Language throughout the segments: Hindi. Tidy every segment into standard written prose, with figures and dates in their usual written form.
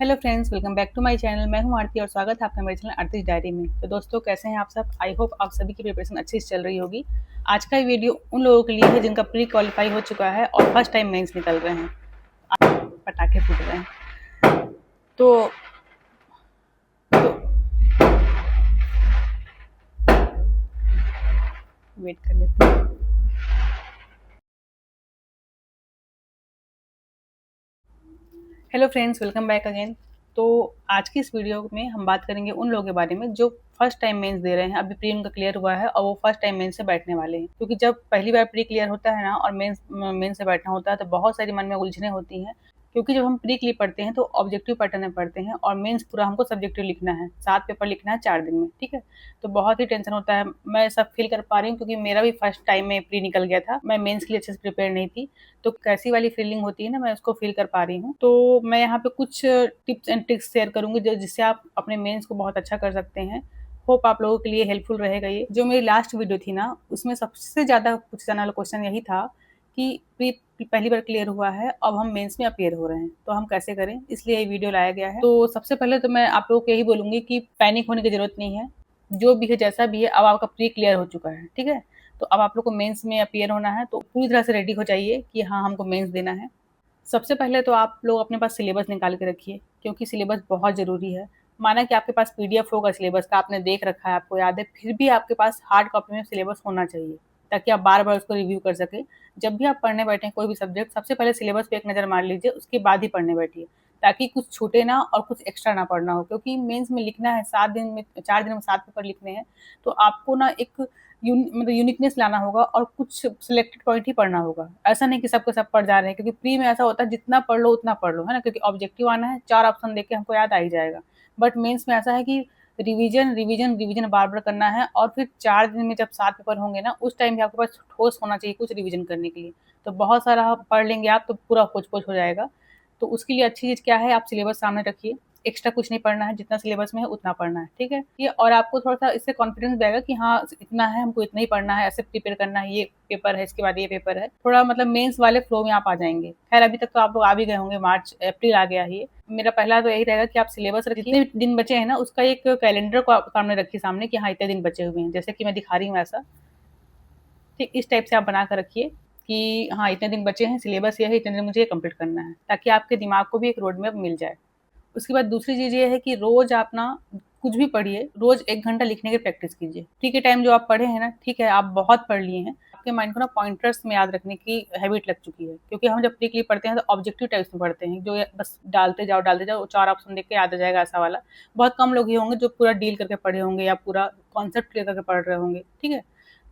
Hello friends, welcome back to my channel. मैं हूं आरती और स्वागत है आपका मेरे चैनल आरती डायरी में। तो दोस्तों, कैसे हैं आप सब? आई होप आप सभी की प्रिपरेशन अच्छी से चल रही होगी। आज का ये वीडियो उन लोगों के लिए है जिनका प्री क्वालिफाई हो चुका है और फर्स्ट टाइम मेंस निकल रहे हैं, पटाखे फूट रहे हैं। तो, तो वेट कर लेते हैं। Hello friends, welcome back again. तो आज की इस वीडियो में हम बात करेंगे उन लोगों के बारे में जो फर्स्ट टाइम मेंस दे रहे हैं। अभी प्री उनका क्लियर हुआ है और वो फर्स्ट टाइम मेंस से बैठने वाले हैं, क्योंकि जब पहली बार प्री क्लियर होता है ना और मेंस से बैठना होता है तो बहुत सारी मन में उलझने होती हैं। क्योंकि जब हम प्री क्लियर पढ़ते हैं तो ऑब्जेक्टिव पैटर्न में पढ़ते हैं और मेंस पूरा हमको सब्जेक्टिव लिखना है, 7 पेपर लिखना है 4 दिन में, ठीक है। तो बहुत ही टेंशन होता है। मैं सब फील कर पा रही हूँ क्योंकि मेरा भी फर्स्ट टाइम में प्री निकल गया था। मैं मेंस के लिए अच्छे से प्रिपेयर नहीं थी, तो कैसी वाली फीलिंग होती है ना, मैं उसको फील कर पा रही हूँ। तो मैं यहाँ पे कुछ टिप्स एंड ट्रिक्स शेयर करूंगी जिससे आप अपने मेंस को बहुत अच्छा कर सकते हैं। होप आप लोगों के लिए हेल्पफुल रहेगा। ये जो मेरी लास्ट वीडियो थी ना, उसमें सबसे ज्यादा पूछा जाने वाला क्वेश्चन यही था कि प्री पहली बार क्लियर हुआ है, अब हम मेंस में अपियर हो रहे हैं, तो हम कैसे करें, इसलिए ये वीडियो लाया गया है। तो सबसे पहले तो मैं आप लोगों को यही बोलूंगी कि पैनिक होने की जरूरत नहीं है। जो भी है जैसा भी है, अब आपका प्री क्लियर हो चुका है, ठीक है। तो अब आप लोग को मेंस में अपियर होना है, तो पूरी तरह से रेडी हो जाइए कि हाँ, हमको मेंस देना है। सबसे पहले तो आप लोग अपने पास सिलेबस निकाल के रखिए, क्योंकि सिलेबस बहुत ज़रूरी है। माना कि आपके पास पीडीएफ होगा सिलेबस का, आपने देख रखा है, आपको याद है, फिर भी आपके पास हार्ड कॉपी में सिलेबस होना चाहिए, ताकि आप बार-बार उसको रिव्यू कर सकें। जब भी आप पढ़ने बैठें कोई भी सब्जेक्ट, सबसे पहले सिलेबस पे एक नज़र मार लीजिए, उसके बाद ही पढ़ने बैठिए, ताकि कुछ छूटे ना और कुछ एक्स्ट्रा ना पढ़ना हो। क्योंकि मेंस में लिखना है 7 दिन में, 4 दिन में 7 पेपर लिखने हैं, तो आपको ना एक मतलब यूनिकनेस लाना होगा और कुछ सिलेक्टेड पॉइंट ही पढ़ना होगा। ऐसा नहीं कि सब के सब पढ़ जा रहे हैं, क्योंकि प्री में ऐसा होता है जितना पढ़ लो उतना पढ़ लो, है ना, क्योंकि ऑब्जेक्टिव आना है, 4 ऑप्शन देख के हमको याद आ ही जाएगा। बट मेंस में ऐसा है कि रिवीजन रिवीजन रिवीजन बार बार करना है, और फिर 4 दिन में जब 7 पेपर होंगे ना, उस टाइम भी आपके पास ठोस होना चाहिए कुछ रिवीजन करने के लिए। तो बहुत सारा पढ़ लेंगे आप तो पूरा होच पोच हो जाएगा। तो उसके लिए अच्छी चीज़ क्या है, आप सिलेबस सामने रखिए, एक्स्ट्रा कुछ नहीं पढ़ना है, जितना सिलेबस में है उतना पढ़ना है, ठीक है। ये और आपको थोड़ा-सा इससे कॉन्फिडेंस रहेगा कि हाँ, इतना है, हमको इतना ही पढ़ना है, ऐसे प्रिपेयर करना है, ये पेपर है, इसके बाद ये पेपर है। थोड़ा मतलब मेंस वाले फ्लो में आप आ जाएँगे। खैर अभी तक तो आप लोग आ भी गए होंगे, मार्च अप्रैल आ गया है ये। मेरा पहला तो यही रहेगा कि आप सिलेबस रखिए, जितने दिन बचे हैं ना उसका एक कैलेंडर को आप सामने रखिए सामने कि हाँ, इतने दिन बचे हुए हैं, जैसे कि मैं दिखा रही हूँ ऐसा। ठीक इस टाइप से आप बना कर रखिए कि हाँ, इतने दिन बचे हैं, सिलेबस ये है, इतने दिन मुझे ये कंप्लीट करना है, ताकि आपके दिमाग को भी एक रोड मैप मिल जाए। उसके बाद दूसरी चीज़ ये है कि रोज़ आप ना कुछ भी पढ़िए, रोज़ 1 घंटा लिखने की प्रैक्टिस कीजिए। ठीक है, टाइम जो आप पढ़े हैं ना, ठीक है, आप बहुत पढ़ लिए हैं, आपके माइंड को ना पॉइंटर्स में याद रखने की हैबिट लग चुकी है। क्योंकि हम जब प्री क्लियर पढ़ते हैं तो ऑब्जेक्टिव टाइप्स में पढ़ते हैं, जो बस डालते जाओ, 4 ऑप्शन देख के याद आ जाएगा, ऐसा वाला। बहुत कम लोग ही होंगे जो पूरा डील करके पढ़े होंगे या पूरा कॉन्सेप्ट क्लियर करके पढ़ रहे होंगे, ठीक है।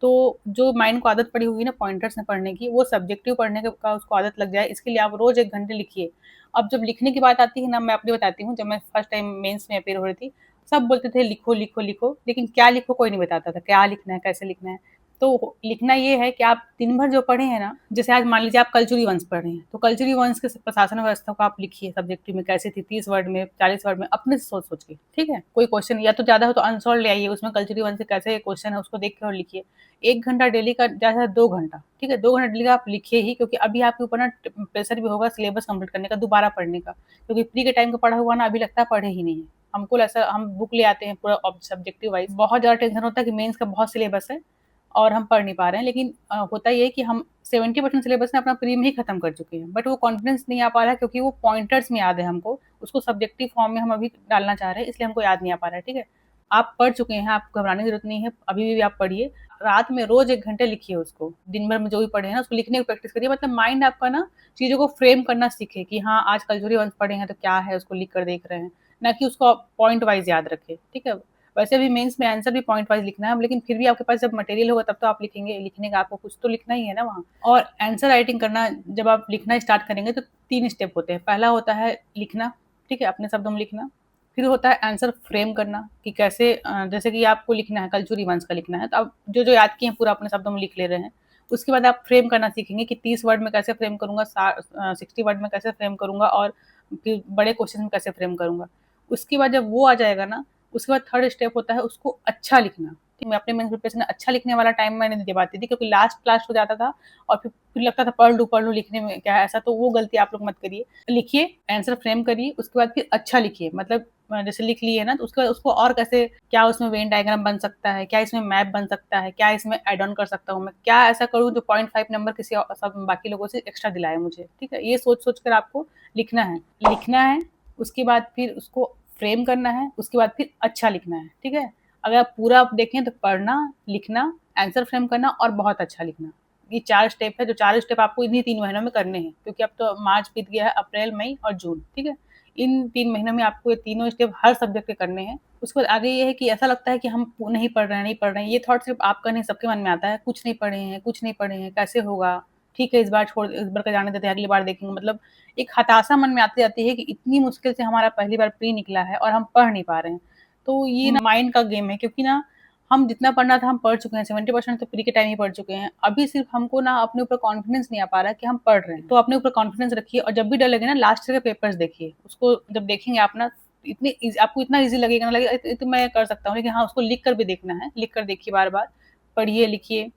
तो जो माइंड को आदत पड़ी होगी ना पॉइंटर्स में पढ़ने की, वो सब्जेक्टिव पढ़ने का उसको आदत लग जाए, इसके लिए आप रोज़ 1 घंटे लिखिए। अब जब लिखने की बात आती है ना, मैं अपनी बताती हूँ, जब मैं फर्स्ट टाइम मेंस में अपियर हो रही थी, सब बोलते थे लिखो, लिखो, लिखो, लेकिन क्या लिखो कोई नहीं बताता था, क्या लिखना है, कैसे लिखना है। तो लिखना ये है कि आप दिन भर जो पढ़े हैं ना, जैसे आज मान लीजिए आप कल्चुरी वंश पढ़ रहे हैं, तो कल्चुरी वंश के प्रशासन व्यवस्था को आप लिखिए सब्जेक्टिव में, कैसे थी, 30 वर्ड में, 40 वर्ड में, अपने से सोच-सोच के, ठीक है? कोई क्वेश्चन या तो ज़्यादा हो तो आंसर ले आइए, उसमें कल्चुरी वंश से कैसे क्वेश्चन है उसको देख के और लिखिए। 1 घंटा डेली का, ज़्यादा से 2 घंटा, ठीक है? 2 घंटा डेली का आप लिखिए ही, क्योंकि अभी आपके ऊपर ना प्रेशर भी होगा सिलेबस कंप्लीट करने का, दोबारा पढ़ने का। क्योंकि प्री के टाइम का पढ़ा हुआ ना अभी लगता है पढ़े ही नहीं है। हमको ऐसा, हम बुक ले आते हैं पूरा सब्जेक्टिव वाइज, बहुत ज़्यादा टेंशन होता है कि मेंस का बहुत सिलेबस है और हम पढ़ नहीं पा रहे हैं। लेकिन होता ये है कि हम 70% सिलेबस ना अपना प्री में ही खत्म कर चुके हैं, बट वो कॉन्फिडेंस नहीं आ पा रहा है, क्योंकि वो पॉइंटर्स में याद है हमको, उसको सब्जेक्टिव फॉर्म में हम अभी डालना चाह रहे हैं, इसलिए हमको याद नहीं आ पा रहा है, ठीक है। आप पढ़ चुके हैं, आपको घबराने की जरूरत नहीं है, अभी भी आप पढ़िए। रात में रोज 1 घंटे लिखिए उसको, दिन भर में जो भी पढ़े हैं ना उसको लिखने की प्रैक्टिस करिए, मतलब माइंड आपका ना चीज़ों को फ्रेम करना सीखे कि हाँ, आज कल्चरल वंश पढ़े हैं तो क्या है, उसको लिख कर देख रहे हैं, ना कि उसको पॉइंट वाइज़ याद रखें, ठीक है? वैसे भी मेंस में आंसर भी पॉइंट वाइज़ लिखना है, लेकिन फिर भी आपके पास जब मटेरियल होगा तब तो आप लिखेंगे, लिखने का आपको कुछ तो लिखना ही है ना वहाँ। और आंसर राइटिंग करना, जब आप लिखना स्टार्ट करेंगे तो 3 स्टेप होते हैं। पहला होता है लिखना, ठीक है? अपने शब्दों में लिखना। फिर होता है आंसर फ्रेम करना कि कैसे, जैसे कि आपको लिखना है, कल्चुरी वंश का लिखना है, तो आप जो-जो याद किए हैं पूरा अपने शब्दों में लिख ले रहे हैं। उसके बाद आप फ्रेम करना सीखेंगे कि 30 वर्ड में कैसे फ्रेम करूँगा, 60 वर्ड में कैसे फ्रेम करूँगा, और फिर बड़े क्वेश्चन में कैसे फ्रेम करूँगा। उसके बाद जब वो आ जाएगा ना, उसके बाद थर्ड स्टेप होता है उसको अच्छा लिखना। मैं अपने मेंस प्रिपरेशन अच्छा लिखने वाला टाइम मैंने नहीं दे पाती थी, क्योंकि लास्ट लास्ट हो जाता था और फिर लगता था पढ़ लूँ लिखने में क्या है ऐसा, तो वो गलती आप लोग मत करिए। लिखिए, आंसर फ्रेम करिए, उसके बाद फिर अच्छा लिखिए, मतलब जैसे लिख लिए ना तो उसके बाद उसको और कैसे, क्या उसमें वेन डायग्राम बन सकता है, क्या इसमें मैप बन सकता है, क्या इसमें ऐड ऑन कर सकता हूँ मैं, क्या ऐसा करूँ जो 0.5 नंबर किसी सब बाकी लोगों से एक्स्ट्रा दिलाए मुझे, ठीक है। ये सोच सोच कर आपको लिखना है, उसके बाद फिर उसको फ्रेम करना है, उसके बाद फिर अच्छा लिखना है, ठीक है। अगर आप पूरा आप देखें तो पढ़ना, लिखना, आंसर फ्रेम करना और बहुत अच्छा लिखना, ये 4 स्टेप है, जो 4 स्टेप आपको इन्हीं 3 महीनों में करने हैं, क्योंकि अब तो मार्च बीत गया है, अप्रैल, मई और जून, ठीक है। इन 3 महीनों में आपको ये तीनों स्टेप हर सब्जेक्ट के करने हैं। उसके बाद आगे ये है कि ऐसा लगता है कि हम नहीं पढ़ रहे हैं, ये थॉट सिर्फ आपका नहीं, सबके मन में आता है, कुछ नहीं पढ़े हैं, कैसे होगा? ठीक है, इस बार का जाने देते हैं, अगली बार देखेंगे, मतलब एक हताशा मन में आती जाती है कि इतनी मुश्किल से हमारा पहली बार प्री निकला है और हम पढ़ नहीं पा रहे हैं। तो ये ना माइंड का गेम है, क्योंकि ना हम जितना पढ़ना था हम पढ़ चुके हैं, 70% तो प्री के टाइम ही पढ़ चुके हैं। अभी सिर्फ हमको ना अपने ऊपर कॉन्फिडेंस नहीं आ पा रहा है कि हम पढ़ रहे हैं। तो अपने ऊपर कॉन्फिडेंस रखिए और जब भी डर लगे ना लास्ट ईयर के पेपर्स देखिए। उसको जब देखेंगे आप ना आपको इतना ईज़ी लगेगा ना, लगेगा ये तो मैं कर सकता हूँ। लेकिन हाँ, उसको लिख कर भी देखना है, लिख कर देखिए बार-बार, पढ़िए, लिखिए।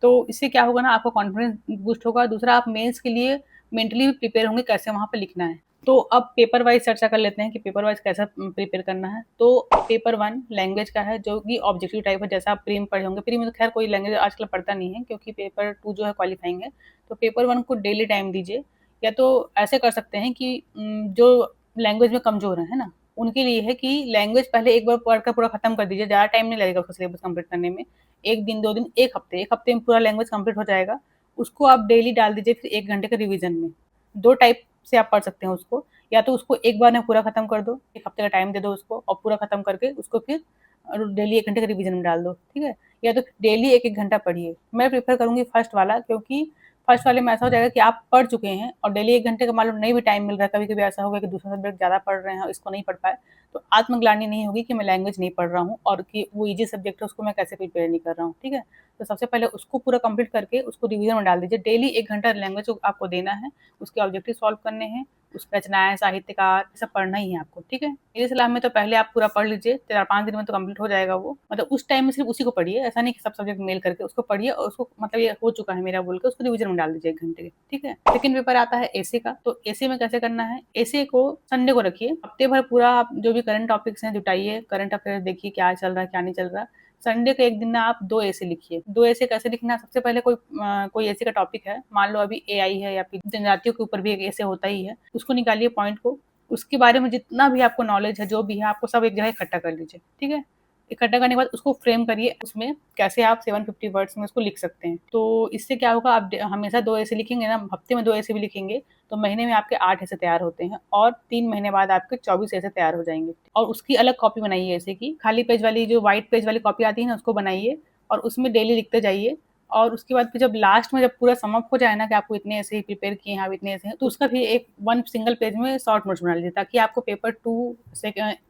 तो इससे क्या होगा ना, आपका कॉन्फिडेंस बूस्ट होगा। दूसरा, आप मेंस के लिए मेंटली भी प्रिपेयर होंगे कैसे वहाँ पे लिखना है। तो अब पेपर वाइज़ चर्चा कर लेते हैं कि पेपर वाइज़ कैसा प्रिपेयर करना है। तो पेपर 1 लैंग्वेज का है, जो कि ऑब्जेक्टिव टाइप है, जैसा आप प्री में पढ़े होंगे। प्री में तो खैर कोई लैंग्वेज आजकल पढ़ता नहीं है, क्योंकि पेपर 2 जो है क्वालिफाइंग है। तो पेपर 1 को डेली टाइम दीजिए, या तो ऐसे कर सकते हैं कि जो लैंग्वेज में कमज़ोर हैं, है ना? उनके लिए है कि लैंग्वेज पहले एक बार पढ़ कर पूरा खत्म कर दीजिए, ज़्यादा टाइम नहीं लगेगा उसका सिलेबस कंप्लीट करने में। 1 दिन, 2 दिन, 1 हफ्ते में पूरा लैंग्वेज कंप्लीट हो जाएगा। उसको आप डेली डाल दीजिए फिर 1 घंटे के रिवीजन में। 2 टाइप से आप पढ़ सकते हैं उसको, या तो उसको एक बार में पूरा खत्म कर दो, 1 हफ्ते का टाइम दे दो उसको और पूरा खत्म करके उसको फिर डेली 1 घंटे के रिवीजन में डाल दो, ठीक है? या तो डेली 1-1 घंटा पढ़िए। मैं प्रेफ़र करूँगी फर्स्ट वाला, क्योंकि फर्स्ट वाले में ऐसा हो जाएगा कि आप पढ़ चुके हैं और डेली 1 घंटे का मान लो नहीं भी टाइम मिल रहा है, कभी-कभी ऐसा हो गया कि दूसरा सब्जेक्ट ज़्यादा पढ़ रहे हैं और इसको नहीं पढ़ पाए, तो आत्मग्लानि नहीं होगी कि मैं लैंग्वेज नहीं पढ़ रहा हूँ और कि वो ईज़ी सब्जेक्ट है उसको मैं कैसे प्रिपेयर नहीं कर रहा हूँ, ठीक है? तो सबसे पहले उसको पूरा कंप्लीट करके उसको रिवीजन में डाल दीजिए। डेली 1 घंटा लैंग्वेज को आपको देना है, उसके ऑब्जेक्टिव सॉल्व करने हैं, उसकी रचनाएँ, साहित्यकार ये सब पढ़ना ही है आपको, ठीक है? मेरी सलाह में तो पहले आप पूरा पढ़ लीजिए, 4-5 दिन में तो कंप्लीट हो जाएगा वो। मतलब उस टाइम में सिर्फ उसी को पढ़िए, ऐसा नहीं कि सब सब्जेक्ट मेल करके उसको पढ़िए और उसको मतलब ये हो चुका है मेरा बोल के उसको रिवीजन में डाल दीजिए 1 घंटे के, ठीक है? सेकंड पेपर आता है एसे का, तो एसे में कैसे करना है? एसे को संडे को रखिए, हफ्ते भर पूरा आप जो भी करंट टॉपिक्स हैं जुटाइए, करंट अफेयर्स देखिए क्या चल रहा है, क्या नहीं चल रहा। संडे के एक दिन ना आप 2 एसे लिखिए। 2 एसे कैसे लिखना है? सबसे पहले कोई एसे का टॉपिक है, मान लो अभी एआई है या फिर जनजातियों के ऊपर भी एक एसे होता ही है, उसको निकालिए पॉइंट को, उसके बारे में जितना भी आपको नॉलेज है, जो भी है, आपको सब एक जगह इकट्ठा कर लीजिए, ठीक है? इकट्ठा करने के बाद उसको फ्रेम करिए, उसमें कैसे आप 750 वर्ड्स में उसको लिख सकते हैं। तो इससे क्या होगा, आप हमेशा 2 ऐसे लिखेंगे ना, हफ्ते में 2 ऐसे भी लिखेंगे, तो महीने में आपके 8 ऐसे तैयार होते हैं और 3 महीने बाद आपके 24 ऐसे तैयार हो जाएँगे। और उसकी अलग कॉपी बनाइए ऐसे की, खाली पेज वाली जो व्हाइट पेज वाली कॉपी आती है ना, उसको बनाइए और उसमें डेली लिखते जाइए। और उसके बाद फिर जब लास्ट में जब पूरा सम अप हो जाए ना कि आपको इतने ऐसे ही प्रिपेयर किए हैं, आप इतने ऐसे हैं, तो उसका फिर एक 1 सिंगल पेज में शॉर्ट नोट्स बना लीजिए, ताकि आपको पेपर 2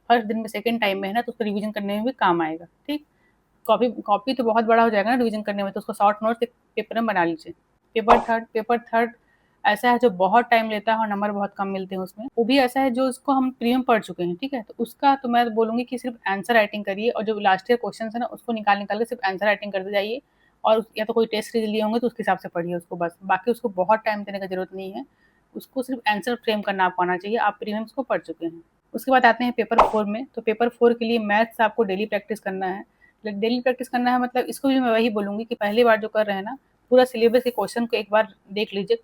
फर्स्ट दिन में सेकंड टाइम में है ना, तो उसको रिवीजन करने में भी काम आएगा, ठीक? कॉपी कॉपी तो बहुत बड़ा हो जाएगा ना रिवीजन करने में, तो उसको शॉर्ट नोट्स एक पेपर में बना लीजिए। पेपर थर्ड ऐसा है जो बहुत टाइम लेता है और नंबर बहुत कम मिलते हैं उसमें। वो भी ऐसा है जो उसको हम प्री में पढ़ चुके हैं, ठीक है? तो उसका तो मैं बोलूँगी कि सिर्फ आंसर राइटिंग करिए और जो लास्ट ईयर क्वेश्चन्स है ना, उसको निकाल-निकाल के सिर्फ आंसर राइटिंग करते जाइए और या तो कोई टेस्ट सीरीज़ लिए होंगे तो उसके हिसाब से पढ़िए उसको बस। बाकी उसको बहुत टाइम देने की ज़रूरत नहीं है। उसको सिर्फ आंसर फ्रेम करना आपको आना चाहिए, आप प्रीलिम्स को पढ़ चुके हैं। उसके बाद आते हैं पेपर 4 में, तो पेपर 4 के लिए मैथ्स आपको डेली प्रैक्टिस करना है। डेली प्रैक्टिस करना है मतलब इसको भी मैं वही बोलूँगी कि पहली बार जो कर रहे हैं ना, पूरा सिलेबस के क्वेश्चन को एक बार देख लीजिए,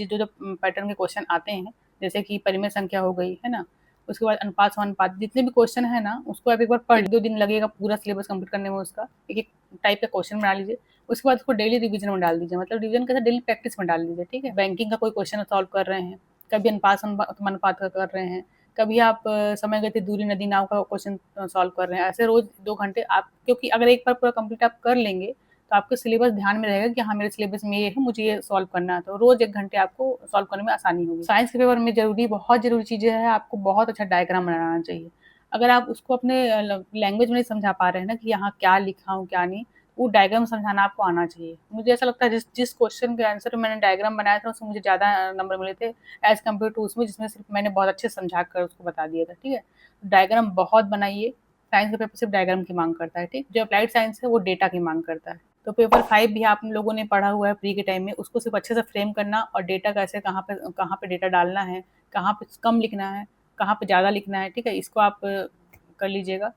जो पैटर्न के क्वेश्चन आते हैं, जैसे कि परिमेय संख्या हो गई, है ना? उसके बाद अनुपात, समानुपात जितने भी क्वेश्चन है ना, उसको आप एक बार पढ़ 2 दिन लगेगा पूरा सिलेबस कंप्लीट करने में उसका। एक-एक टाइप का क्वेश्चन बना लीजिए, उसके बाद उसको डेली रिवीजन में डाल दीजिए, मतलब रिवीजन कैसे, डेली प्रैक्टिस में डाल दीजिए, ठीक है? बैंकिंग का कोई क्वेश्चन सॉल्व कर रहे हैं, कभी अनुपात समानुपात का कर रहे हैं, कभी आप समय गति दूरी नदी नाव का क्वेश्चन सॉल्व कर रहे हैं। ऐसे रोज़ 2 घंटे आप, क्योंकि अगर एक बार पूरा कंप्लीट आप कर लेंगे, तो आपका सिलेबस ध्यान में रहेगा कि हाँ, मेरे सिलेबस में ये है, मुझे ये सॉल्व करना है, तो रोज़ 1 घंटे आपको सॉल्व करने में आसानी होगी। साइंस के पेपर में बहुत ज़रूरी चीज़ें हैं, आपको बहुत अच्छा डायग्राम बनाना आना चाहिए। अगर आप उसको अपने लैंग्वेज में नहीं समझा पा रहे हैं ना कि यहाँ क्या लिखा हूँ, क्या नहीं, वो डायग्राम समझाना आपको आना चाहिए। मुझे ऐसा लगता है जिस जिस क्वेश्चन के आंसर में मैंने डायग्राम बनाया था, उसमें मुझे ज़्यादा नंबर मिले थे एज़ कम्पेयर टू उसमें जिसमें सिर्फ मैंने बहुत अच्छे से समझा कर उसको बता दिया था, ठीक है? डायग्राम बहुत बनाइए, साइंस का पेपर सिर्फ डायग्राम की मांग करता है, ठीक। जो अप्लाइड साइंस है वो डेटा की मांग करता है। तो पेपर 5 भी आप लोगों ने पढ़ा हुआ है प्री के टाइम में, उसको सिर्फ अच्छे से फ्रेम करना और डेटा कैसे कहाँ पे डेटा डालना है, कहाँ पे कम लिखना है, कहाँ पे ज़्यादा लिखना है, ठीक है, इसको आप कर लीजिएगा।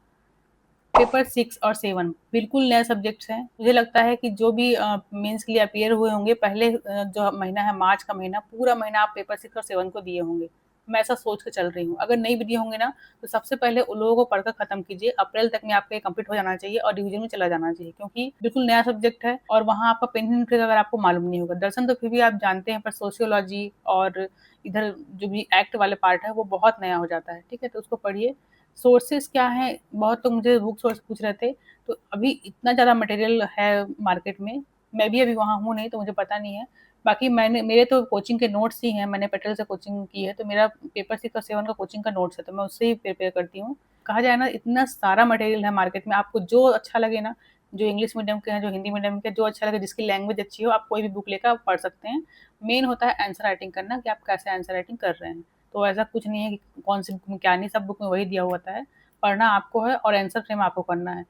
पेपर 6 और 7 बिल्कुल नए सब्जेक्ट्स हैं। मुझे लगता है कि जो भी मेंस के लिए अपीयर हुए होंगे पहले जो महीना है मार्च का महीना, पूरा महीना आप पेपर 6 और 7 को दिए होंगे। मैं ऐसा सोच के चल रही हूँ। अगर नहीं भी दिए होंगे ना, तो सबसे पहले उन लोगों को पढ़कर खत्म कीजिए। अप्रैल तक में आपका ये कंप्लीट हो जाना चाहिए और रिवीजन में चला जाना चाहिए, क्योंकि बिल्कुल नया सब्जेक्ट है और वहाँ आपका पेन ट्रिक अगर आपको मालूम नहीं होगा। दर्शन तो फिर भी आप जानते हैं, पर सोशियोलॉजी और इधर जो भी एक्ट वाले पार्ट है वो बहुत नया हो जाता है, ठीक है, तो उसको पढ़िए। सोर्सेज क्या हैं, बहुत लोग मुझे बुक सोर्स पूछ रहे थे, तो अभी इतना ज़्यादा मटेरियल है मार्केट में, मैं भी अभी वहाँ हूँ नहीं तो मुझे पता नहीं है। बाकी मेरे तो कोचिंग के नोट्स ही हैं, मैंने पटेल से कोचिंग की है, तो मेरा पेपर 6 और 7 का कोचिंग का नोट्स है, तो मैं उससे ही प्रिपेयर करती हूँ। कहा जाए ना, इतना सारा मटेरियल है मार्केट में, आपको जो अच्छा लगे ना, जो इंग्लिश मीडियम के हैं, जो हिंदी मीडियम के, जो अच्छा लगे, जिसकी लैंग्वेज अच्छी हो, आप कोई भी बुक लेकर आप पढ़ सकते हैं। मेन होता है आंसर राइटिंग करना, कि आप कैसे आंसर राइटिंग कर रहे हैं। तो ऐसा कुछ नहीं है कि कौन सी बुक में क्या नहीं, सब बुक में वही दिया हुआ होता है। पढ़ना आपको है और आंसर फ्रेम आपको करना है।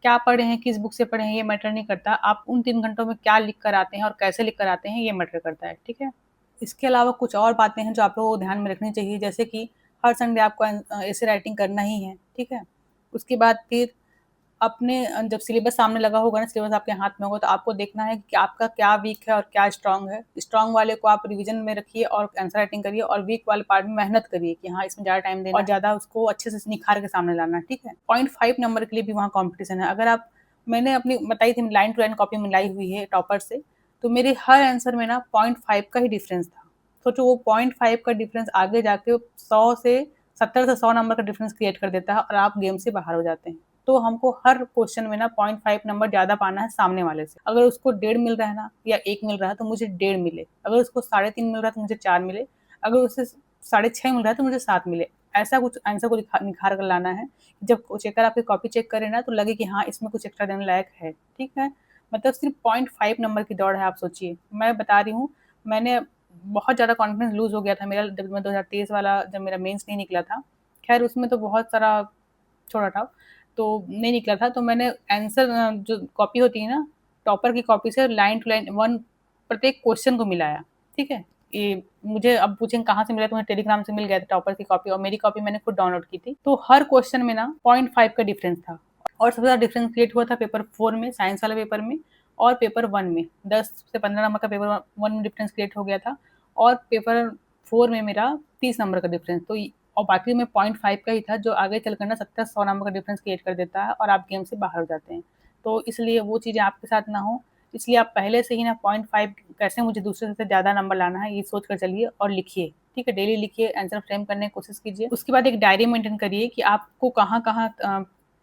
क्या पढ़े हैं, किस बुक से पढ़े हैं, ये मैटर नहीं करता। आप उन 3 घंटों में क्या लिख कर आते हैं और कैसे लिख कर आते हैं, ये मैटर करता है, ठीक है। इसके अलावा कुछ और बातें हैं जो आप लोगों को ध्यान में रखनी चाहिए, जैसे कि हर संडे आपको ऐसे राइटिंग करना ही है, ठीक है। उसके बाद फिर अपने जब सिलेबस सामने लगा होगा ना, सिलेबस आपके हाथ में होगा, तो आपको देखना है कि आपका क्या वीक है और क्या स्ट्रांग है। स्ट्रांग वाले को आप रिवीजन में रखिए और आंसर राइटिंग करिए, और वीक वाले पार्ट में मेहनत करिए कि हाँ, इसमें ज़्यादा टाइम देना और ज़्यादा उसको अच्छे से निखार के सामने लाना, ठीक है। 0.5 नंबर के लिए भी वहाँ कॉम्पिटिशन है। अगर आप मैंने अपनी बताई थी, लाइन टू लाइन कॉपी मिलाई हुई है टॉपर से, तो मेरे हर आंसर में ना 0.5 का ही डिफरेंस था। सोचो, वो 0.5 का डिफरेंस आगे जाके 100 से 70 से 100 नंबर का डिफरेंस क्रिएट कर देता है और आप गेम से बाहर हो जाते हैं। तो हमको हर क्वेश्चन में ना 0.5 नंबर ज़्यादा पाना है सामने वाले से। अगर उसको 1.5 मिल रहा है ना, या 1 मिल रहा है, तो मुझे 1.5 मिले। अगर उसको 3.5 मिल रहा है तो मुझे 4 मिले। अगर उसे 6.5 मिल रहा है तो मुझे 7 मिले। ऐसा कुछ आंसर को निखार कर लाना है। जब चेकर आपकी कॉपी चेक करे ना, तो लगे कि हाँ, इसमें कुछ एक्स्ट्रा देने लायक है, ठीक है। मतलब सिर्फ 0.5 नंबर की दौड़ है, आप सोचिए। मैं बता रही हूँ, मैंने बहुत ज़्यादा कॉन्फिडेंस लूज़ हो गया था मेरा, जब मैं 2023 वाला जब मेरा मेंस नहीं निकला था। खैर उसमें तो बहुत सारा छोड़ा था, तो नहीं निकला था, तो मैंने आंसर जो कॉपी होती है ना, टॉपर की कॉपी से लाइन टू लाइन वन प्रत्येक क्वेश्चन को मिलाया, ठीक है। ये मुझे अब पूछेंगे कहाँ से मिला, तो मुझे टेलीग्राम से मिल गया था टॉपर की कॉपी, और मेरी कॉपी मैंने खुद डाउनलोड की थी। तो हर क्वेश्चन में ना 0.5 का डिफरेंस था। और सबसे ज़्यादा डिफरेंस क्रिएट हुआ था पेपर 4 में, साइंस वाले पेपर में, और पेपर 1 में 10 से 15 नंबर का पेपर 1 में डिफरेंस क्रिएट हो गया था, और पेपर 4 में मेरा 30 नंबर का डिफरेंस। तो और बाकी में 0.5 का ही था, जो आगे चलकर ना 70-100 नंबर का डिफरेंस क्रिएट कर देता है और आप गेम से बाहर हो जाते हैं। तो इसलिए वो चीज़ें आपके साथ ना हो, इसलिए आप पहले से ही ना 0.5 कैसे मुझे दूसरे से ज़्यादा नंबर लाना है, ये सोच कर चलिए और लिखिए, ठीक है। डेली लिखिए, आंसर फ्रेम करने की कोशिश कीजिए। उसके बाद एक डायरी मेंटेन करिए कि आपको कहाँ-कहाँ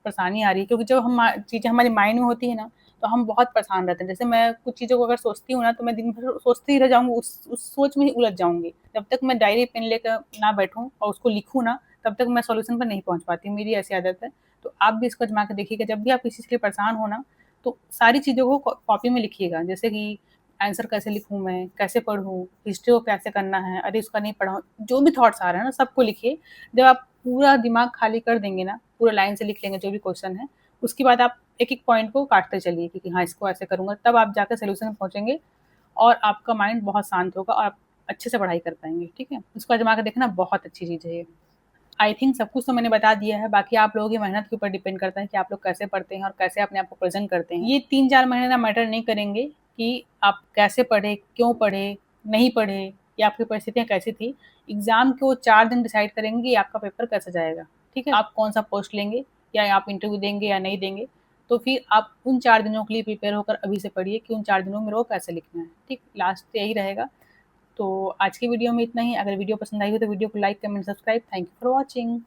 परेशानी आ रही है, क्योंकि जब हम चीज़ें हमारे माइंड में होती है ना, तो हम बहुत परेशान रहते हैं। जैसे मैं कुछ चीज़ों को अगर सोचती हूँ ना, तो मैं दिन भर सोचती ही रह जाऊँगी, उस सोच में ही उलझ जाऊँगी। जब तक मैं डायरी पेन लेकर ना बैठूँ और उसको लिखूँ ना, तब तक मैं सॉल्यूशन पर नहीं पहुँच पाती, मेरी ऐसी आदत है। तो आप भी इसको आज़मा के देखिएगा, जब भी आप किसी चीज़ के लिए परेशान हो ना, तो सारी चीज़ों को कॉपी में लिखिएगा। जैसे कि आंसर कैसे लिखूँ मैं, कैसे पढ़ूँ, हिस्ट्री को कैसे करना है, अरे उसका नहीं पढ़ा हूँ, जो भी थॉट्स आ रहे हैं ना, सबको लिखिए। जब आप पूरा दिमाग खाली कर देंगे ना, पूरा लाइन से लिख लेंगे जो भी क्वेश्चन है, उसके बाद आप एक-एक पॉइंट को काटते चलिए कि हाँ, इसको ऐसे करूँगा, तब आप जाकर सॉल्यूशन में पहुँचेंगे और आपका माइंड बहुत शांत होगा और आप अच्छे से पढ़ाई कर पाएँगे, ठीक है? इसको आज़मा के देखना, बहुत अच्छी चीज़ है ये। आई थिंक सब कुछ तो मैंने बता दिया है, बाकी आप लोगों की मेहनत के ऊपर डिपेंड करता है कि आप लोग कैसे पढ़ते हैं और कैसे अपने आप को प्रेज़ेंट करते हैं। ये 3-4 महीने ना मैटर नहीं करेंगे कि आप कैसे पढ़े, क्यों पढ़े, नहीं पढ़े, या आपकी परिस्थितियाँ कैसी थी। एग्ज़ाम के वो 4 दिन डिसाइड करेंगे कि आपका पेपर कैसा जाएगा, ठीक है? आप कौन-सा पोस्ट लेंगे, या आप इंटरव्यू देंगे या नहीं देंगे। तो फिर आप उन 4 दिनों के लिए प्रिपेयर होकर अभी से पढ़िए कि उन 4 दिनों में मेरे को कैसे लिखना है, ठीक? लास्ट यही रहेगा। तो आज की वीडियो में इतना ही। अगर वीडियो पसंद आई हो तो वीडियो को like, comment, subscribe. Thank you for watching.